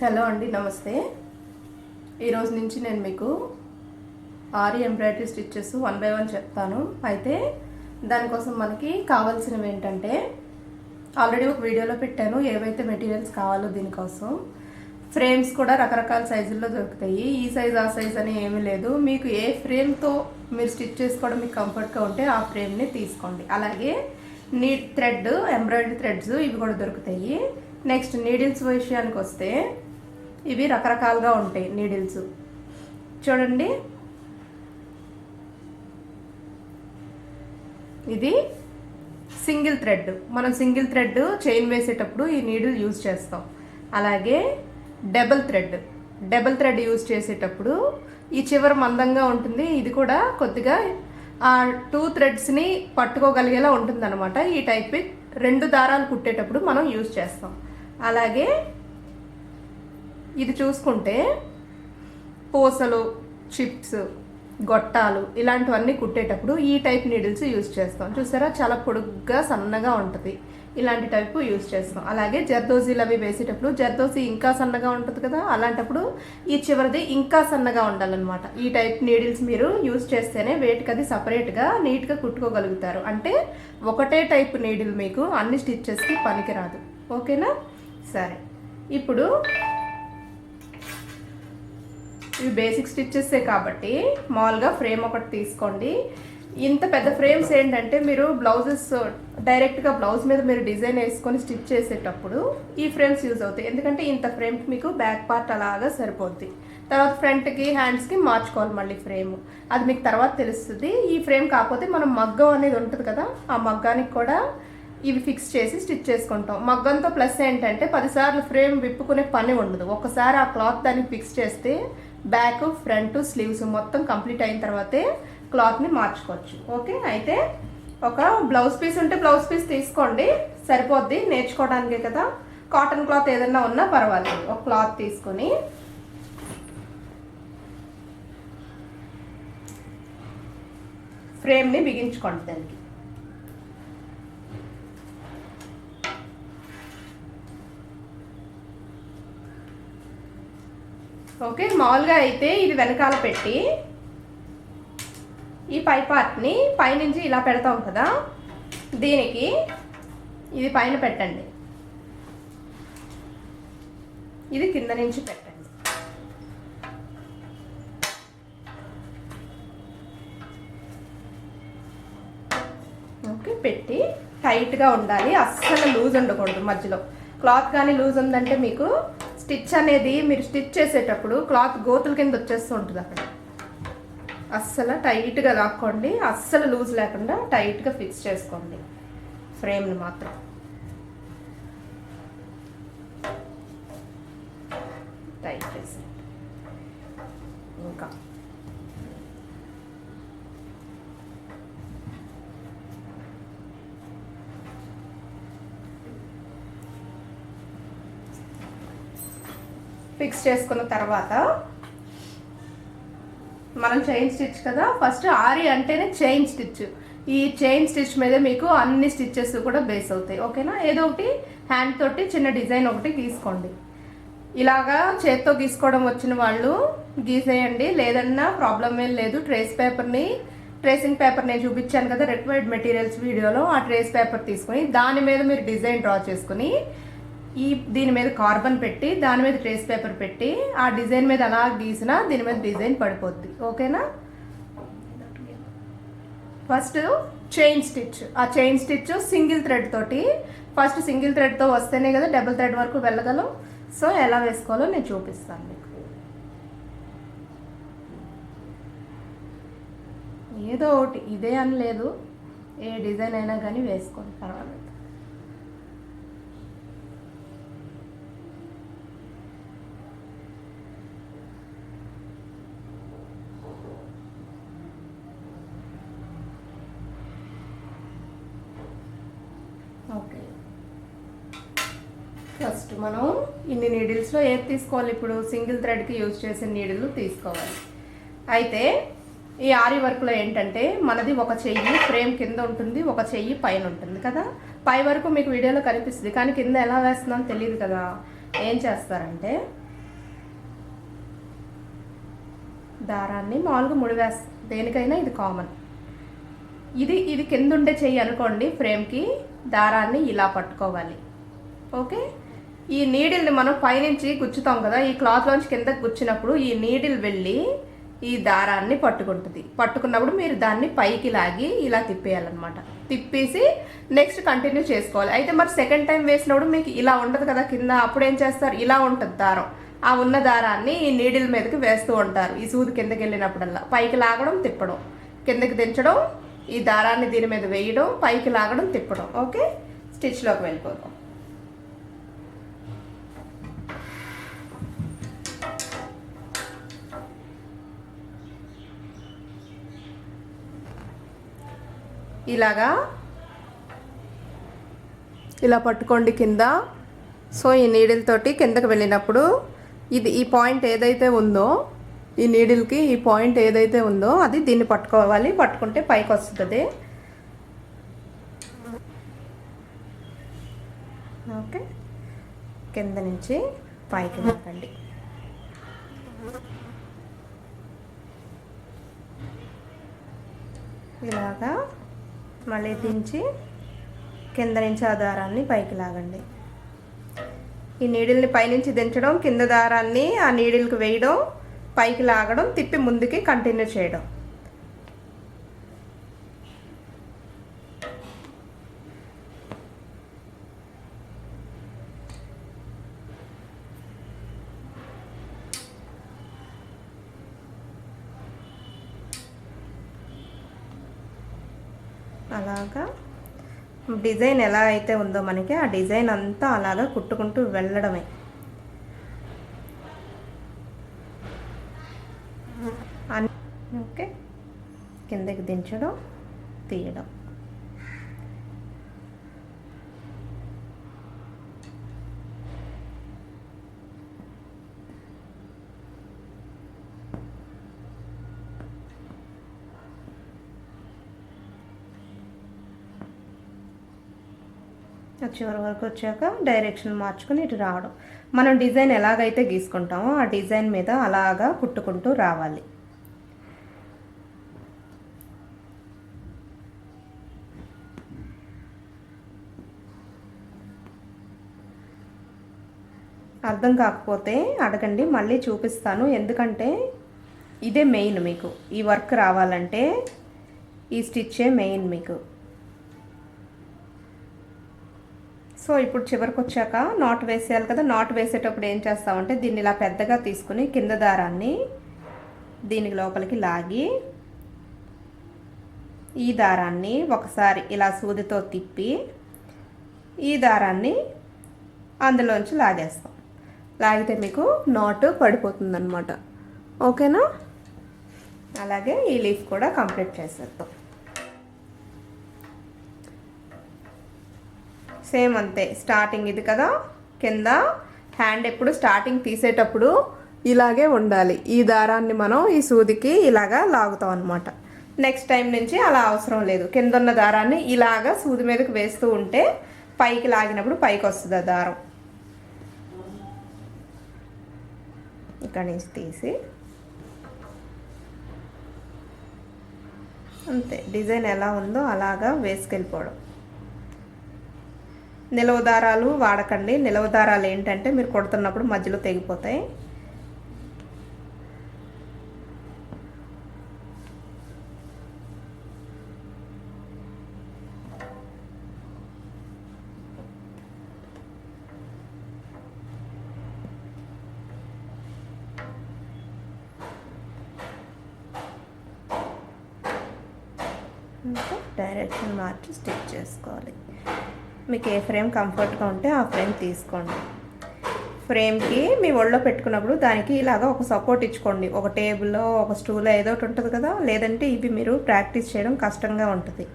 Hello అండి, నమస్తే. ఈరోజు నుంచి నేను మీకు ఆరి ఎంబ్రాయిడరీ స్టిచ్చెస్ 1 by 1 చెప్తాను. అయితే దానికోసం మనకి కావాల్సినవి ఏంటంటే, ఆల్రెడీ ఒక వీడియోలో పెట్టాను ఏవైతే మెటీరియల్స్ కావాలో. దీనికోసం ఫ్రేమ్స్ కూడా రకరకాల సైజుల్లో దొరుకుతాయి. ఈ సైజ్ ఆ సైజ్ అని ఏమీ లేదు. మీకు ఏ ఫ్రేమ్తో మీరు స్టిచ్ చేసుకోవడం మీకు కంఫర్ట్గా ఉంటే ఆ ఫ్రేమ్ని తీసుకోండి. అలాగే నీట్ థ్రెడ్, ఎంబ్రాయిడరీ థ్రెడ్స్ ఇవి కూడా దొరుకుతాయి. నెక్స్ట్ నీడిల్స్ విషయానికి వస్తే ఇవి రకరకాలుగా ఉంటాయి. నీడిల్స్ చూడండి, ఇది సింగిల్ థ్రెడ్. మనం సింగిల్ థ్రెడ్ చైన్ వేసేటప్పుడు ఈ నీడిల్ యూజ్ చేస్తాం. అలాగే డబుల్ థ్రెడ్ యూజ్ చేసేటప్పుడు ఈ చివర మందంగా ఉంటుంది. ఇది కూడా కొద్దిగా ఆ 2 థ్రెడ్స్ని పట్టుకోగలిగేలా ఉంటుంది అనమాట. ఈ టైప్ 2 దారాలు కుట్టేటప్పుడు మనం యూజ్ చేస్తాం. అలాగే ఇది చూసుకుంటే పూసలు, చిప్స్, గొట్టాలు ఇలాంటివన్నీ కుట్టేటప్పుడు ఈ టైప్ నీడిల్స్ యూజ్ చేస్తాం. చూసారా, చాలా పొడుగ్గా సన్నగా ఉంటుంది. ఇలాంటి టైపు యూజ్ చేస్తాం. అలాగే జర్దోజీలు అవి వేసేటప్పుడు జర్దోజీ ఇంకా సన్నగా ఉంటుంది కదా, అలాంటప్పుడు ఈ చివరిది ఇంకా సన్నగా ఉండాలన్నమాట. ఈ టైప్ నీడిల్స్ మీరు యూజ్ చేస్తేనే వేటికి అది సపరేట్గా నీట్గా కుట్టుకోగలుగుతారు. అంటే ఒకటే టైప్ నీడిల్ మీకు అన్ని స్టిచ్చెస్కి పనికిరాదు. ఓకేనా? సరే, ఇప్పుడు ఇవి బేసిక్ స్టిచ్చెస్సే కాబట్టి మామూలుగా ఫ్రేమ్ ఒకటి తీసుకోండి. ఇంత పెద్ద ఫ్రేమ్స్ ఏంటంటే మీరు బ్లౌజెస్ డైరెక్ట్గా బ్లౌజ్ మీద మీరు డిజైన్ వేసుకొని స్టిచ్ చేసేటప్పుడు ఈ ఫ్రేమ్స్ యూజ్ అవుతాయి. ఎందుకంటే ఇంత ఫ్రేమ్కి మీకు బ్యాక్ పార్ట్ అలాగా సరిపోద్ది. తర్వాత ఫ్రంట్కి, హ్యాండ్స్కి మార్చుకోవాలి మళ్ళీ ఫ్రేమ్. అది మీకు తర్వాత తెలుస్తుంది. ఈ ఫ్రేమ్ కాకపోతే మనం మగ్గం అనేది ఉంటుంది కదా, ఆ మగ్గానికి కూడా ఇవి ఫిక్స్ చేసి స్టిచ్ చేసుకుంటాం. మగ్గంతో ప్లస్ ఏంటంటే 10 సార్లు ఫ్రేమ్ విప్పుకునే పని ఉండదు. ఒకసారి ఆ క్లాత్ దానికి ఫిక్స్ చేస్తే బ్యాక్, ఫ్రంట్, స్లీవ్స్ మొత్తం కంప్లీట్ అయిన తర్వాతే క్లాత్ని మార్చుకోవచ్చు. ఓకే, అయితే ఒక బ్లౌజ్ పీస్ ఉంటే బ్లౌజ్ పీస్ తీసుకోండి, సరిపోద్ది. నేర్చుకోవడానికే కదా. కాటన్ క్లాత్ ఏదన్నా ఉన్నా పర్వాలేదు. ఒక క్లాత్ తీసుకొని ఫ్రేమ్ని బిగించుకోండి దానికి. ఓకే, మామూలుగా అయితే ఇది వెనకాల పెట్టి ఈ పై పార్ట్ని పైనుంచి ఇలా పెడతాం కదా, దీనికి ఇది పైన పెట్టండి, ఇది కింద నుంచి పెట్టండి. ఓకే, పెట్టి టైట్గా ఉండాలి. అస్సలు లూజ్ ఉండకూడదు. మధ్యలో క్లాత్ కానీ లూజ్ ఉందంటే మీకు స్టిచ్ అనేది మీరు స్టిచ్ చేసేటప్పుడు క్లాత్ గోతుల కింద వచ్చేస్తూ ఉంటుంది. అక్కడ అస్సలు టైట్గా లాక్కోండి. అస్సలు లూజ్ లేకుండా టైట్గా ఫిక్స్ చేసుకోండి ఫ్రేమ్ని మాత్రం. టైట్ చేసి ఇంకా ఫిక్స్ చేసుకున్న తర్వాత మనం చైన్ స్టిచ్ కదా, ఫస్ట్ ఆరి అంటేనే చైన్ స్టిచ్. ఈ చైన్ స్టిచ్ మీద మీకు అన్ని స్టిచ్చెస్ కూడా బేస్ అవుతాయి. ఓకేనా? ఏదో ఒకటి హ్యాండ్ తోటి చిన్న డిజైన్ ఒకటి గీసుకోండి. ఇలాగా చేత్తో గీసుకోవడం వచ్చిన వాళ్ళు గీసేయండి, లేదన్నా ప్రాబ్లం ఏం లేదు. ట్రేసింగ్ పేపర్ నేను చూపించాను కదా రిక్వైర్డ్ మెటీరియల్స్ వీడియోలో, ఆ ట్రేస్ పేపర్ తీసుకొని దాని మీద మీరు డిజైన్ డ్రా చేసుకుని దీని మీద కార్బన్ పెట్టి దాని మీద ట్రేస్ పేపర్ పెట్టి ఆ డిజైన్ మీద అలా గీసినా దీని మీద డిజైన్ పడిపోద్ది. ఓకేనా? First chain stitch. ఆ చైన్ స్టిచ్ సింగిల్ థ్రెడ్ తోటి, ఫస్ట్ సింగిల్ థ్రెడ్తో వస్తేనే కదా డబుల్ థ్రెడ్ వరకు వెళ్ళగలం. సో ఎలా వేసుకోవాలో నేను చూపిస్తాను మీకు. ఏదో ఒకటి, ఇదే అని లేదు, ఏ డిజైన్ అయినా కానీ వేసుకోండి, పర్వాలేదు. ఓకే, ఫస్ట్ మనం ఇన్ని నీడిల్స్లో ఏది తీసుకోవాలి? ఇప్పుడు సింగిల్ థ్రెడ్కి యూజ్ చేసే నీడిల్ తీసుకోవాలి. అయితే ఈ ఆరి వర్క్లో ఏంటంటే మనది ఒక చెయ్యి ఫ్రేమ్ కింద ఉంటుంది, ఒక చెయ్యి పైన ఉంటుంది కదా. పై వరకు మీకు వీడియోలో కనిపిస్తుంది, కానీ కింద ఎలా వేస్తుందని తెలియదు కదా. ఏం చేస్తారంటే దారాన్ని మామూలుగా ముడివేస్తాం, దేనికైనా ఇది కామన్. ఇది కింద ఉండే చెయ్యి అనుకోండి, ఫ్రేమ్కి దారాన్ని ఇలా పట్టుకోవాలి. ఓకే, ఈ నీడిల్ని మనం పైనుంచి గుచ్చుతాం కదా, ఈ క్లాత్లోంచి కిందకి గుచ్చినప్పుడు ఈ నీడిల్ వెళ్ళి ఈ దారాన్ని పట్టుకుంటుంది. పట్టుకున్నప్పుడు మీరు దాన్ని పైకి లాగి ఇలా తిప్పేయాలన్నమాట. తిప్పేసి నెక్స్ట్ కంటిన్యూ చేసుకోవాలి. అయితే మరి సెకండ్ టైం వేసినప్పుడు మీకు ఇలా ఉండదు కదా కింద, అప్పుడు ఏం చేస్తారు, ఇలా ఉంటుంది దారం. ఆ ఉన్న దారాన్ని ఈ నీడిల్ మీదకి వేస్తూ ఉంటారు. ఈ సూది కిందకి వెళ్ళినప్పుడల్లా పైకి లాగడం, తిప్పడం, కిందకి దించడం, ఈ దారాన్ని దీని మీద వేయడం, పైకి లాగడం, తిప్పడం. ఓకే, స్టిచ్లోకి వెళ్ళిపోతాం. ఇలాగా ఇలా పట్టుకోండి కింద. సో ఈ నీడిల్ తోటి కిందకి వెళ్ళినప్పుడు ఈ పాయింట్ ఏదైతే ఉందో, ఈ నీడిల్కి ఈ పాయింట్ ఏదైతే ఉందో అది దీన్ని పట్టుకోవాలి. పట్టుకుంటే పైకి వస్తుంది. ఓకే, కింద నుంచి పైకి వెళ్ళండి. ఇలాగా మళ్ళీ దించి కింద నుంచి ఆ దారాన్ని పైకి లాగండి. ఈ నీడిల్ని పైనుంచి దించడం, కింద దారాన్ని ఆ నీడిల్కి వేయడం, పైకి లాగడం, తిప్పి ముందుకి కంటిన్యూ చేయడం. అలాగా డిజైన్ ఎలా అయితే ఉందో మనకి ఆ డిజైన్ అంతా అలాగా కుట్టుకుంటూ వెళ్ళడమే. ఓకే, కిందకి దించడం, తీయడం. చివరి వరకు వచ్చాక డైరెక్షన్ మార్చుకొని ఇటు రావడం. మనం డిజైన్ ఎలాగైతే గీసుకుంటామో ఆ డిజైన్ మీద అలాగా కుట్టుకుంటూ రావాలి. అర్థం కాకపోతే అడగండి, మళ్ళీ చూపిస్తాను. ఎందుకంటే ఇదే మెయిన్, మీకు ఈ వర్క్ రావాలంటే ఈ స్టిచ్చే మెయిన్ మీకు. సో ఇప్పుడు చివరికి వచ్చాక నాట్ వేసేయాలి కదా. నాట్ వేసేటప్పుడు ఏం చేస్తామంటే దీన్ని ఇలా పెద్దగా తీసుకుని కింద దారాన్ని దీనికి లోపలికి లాగి ఈ దారాన్ని ఒకసారి ఇలా సూదితో తిప్పి ఈ దారాన్ని అందులోంచి లాగేస్తాం. లాగితే మీకు నాట్ పడిపోతుంది అన్నమాట. ఓకేనా? అలాగే ఈ లీఫ్ కూడా కంప్లీట్ చేసేద్దాం. సేమ్ అంతే, స్టార్టింగ్ ఇది కదా, కింద హ్యాండ్ ఎప్పుడు స్టార్టింగ్ తీసేటప్పుడు ఇలాగే ఉండాలి. ఈ దారాన్ని మనం ఈ సూదికి ఇలాగా లాగుతాం అనమాట. నెక్స్ట్ టైం నుంచి అలా అవసరం లేదు. కింద ఉన్న దారాన్ని ఇలాగా సూది మీదకి వేస్తూ ఉంటే పైకి లాగినప్పుడు పైకి వస్తుంది ఆ దారం. ఇక్కడి నుంచి తీసి అంతే, డిజైన్ ఎలా ఉందో అలాగా వేసుకెళ్ళిపోవడం. నిలవ దారాలు వాడకండి. నిలవ దారాలు ఏంటంటే మీరు కొడుతున్నప్పుడు మధ్యలో తెగిపోతాయి. ఇంకా డైరెక్షన్ మార్చి స్టిచ్ చేసుకోవాలి. మీకు ఏ ఫ్రేమ్ కంఫర్ట్గా ఉంటే ఆ ఫ్రేమ్ తీసుకోండి. ఫ్రేమ్కి మీ ఒళ్ళో పెట్టుకున్నప్పుడు దానికి ఇలాగా ఒక సపోర్ట్ ఇచ్చుకోండి. ఒక టేబుల్లో, ఒక స్టూల్లో ఏదో ఒకటి ఉంటుంది కదా. లేదంటే ఇవి మీరు ప్రాక్టీస్ చేయడం కష్టంగా ఉంటుంది.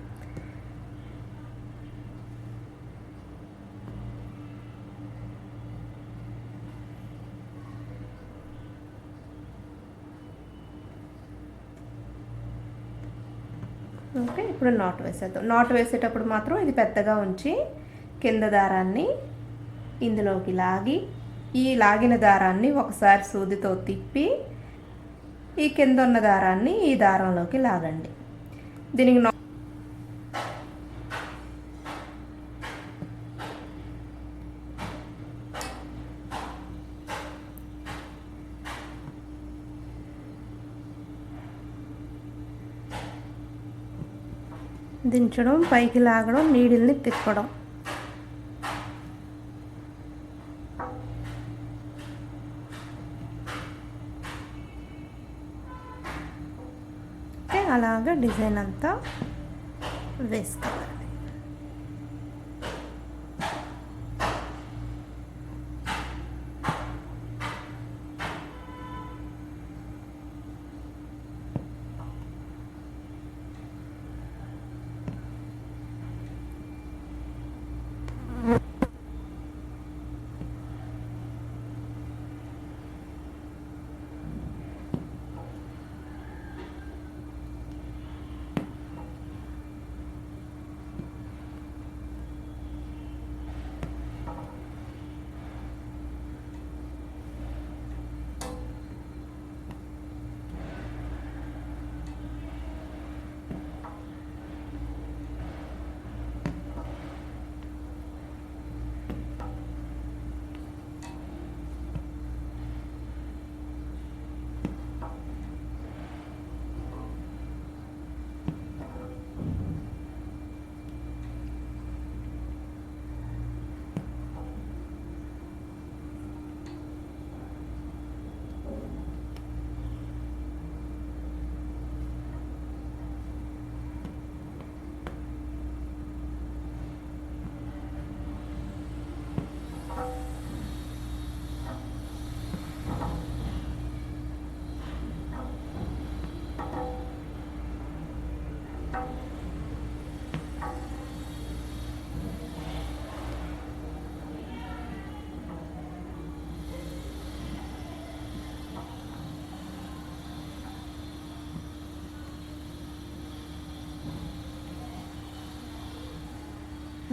ఓకే, ఇప్పుడు నాట్ వేసేద్దాం. నాట్ వేసేటప్పుడు మాత్రం ఇది పెద్దగా ఉంచి కింద దారాన్ని ఇందులోకి లాగి ఈ లాగిన దారాన్ని ఒకసారి సూదితో తిప్పి ఈ కింద ఉన్న దారాన్ని ఈ దారంలోకి లాగండి. దీనికి దించడం, పైకి లాగడం, నీడిల్ని తిప్పడం. అలాగా డిజైన్ అంతా వేసుకోవాలి.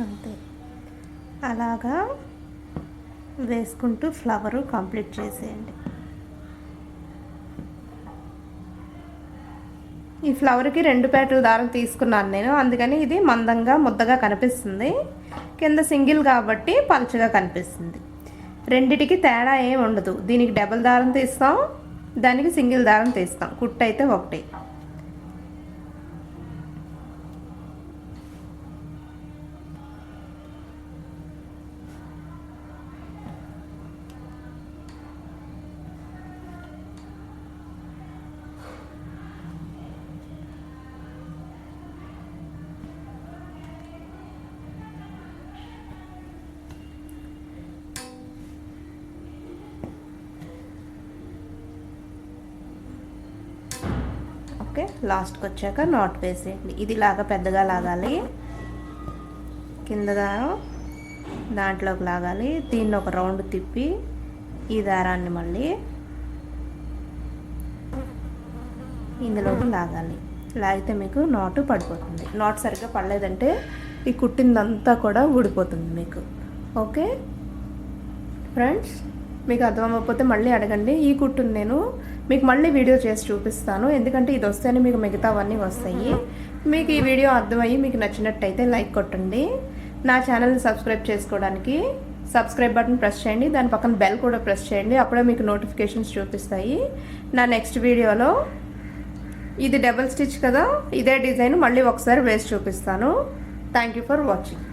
అంతే, అలాగా వేసుకుంటూ ఫ్లవరు కంప్లీట్ చేసేయండి. ఈ ఫ్లవర్కి 2 పేటల దారం తీసుకున్నాను నేను, అందుకని ఇది మందంగా ముద్దగా కనిపిస్తుంది. కింద సింగిల్ కాబట్టి పలుచగా కనిపిస్తుంది. రెండిటికి తేడా ఏమి ఉండదు. దీనికి డబుల్ దారం తీస్తాం, దానికి సింగిల్ దారం తీస్తాం. కుట్టు అయితే ఒకటి. ఓకే, లాస్ట్కి వచ్చాక నాట్ వేసేయండి. ఇది లాగా పెద్దగా లాగాలి. కింద దారం దాంట్లోకి లాగాలి. దీన్ని ఒక రౌండ్ తిప్పి ఈ దారాన్ని మళ్ళీ ఇందులోకి లాగాలి. లాగితే మీకు నాటు పడిపోతుంది. నాట్ సరిగ్గా పడలేదంటే ఈ కుట్టిందంతా కూడా ఊడిపోతుంది మీకు. ఓకే ఫ్రెండ్స్, మీకు అర్థమవ్వకపోతే మళ్ళీ అడగండి. ఈ కుట్టును నేను మీకు మళ్ళీ వీడియో చేసి చూపిస్తాను, ఎందుకంటే ఇది వస్తేనే మీకు మిగతావన్నీ వస్తాయి. మీకు ఈ వీడియో అర్థమయ్యి మీకు నచ్చినట్టయితే లైక్ కొట్టండి. నా ఛానల్ని సబ్స్క్రైబ్ చేసుకోవడానికి సబ్స్క్రైబ్ బటన్ ప్రెస్ చేయండి. దాని పక్కన బెల్ కూడా ప్రెస్ చేయండి, అప్పుడే మీకు నోటిఫికేషన్స్ చూపిస్తాయి. నా నెక్స్ట్ వీడియోలో ఇది డబుల్ స్టిచ్ కదా, ఇదే డిజైన్ మళ్ళీ ఒకసారి వేసి చూపిస్తాను. Thank you for watching.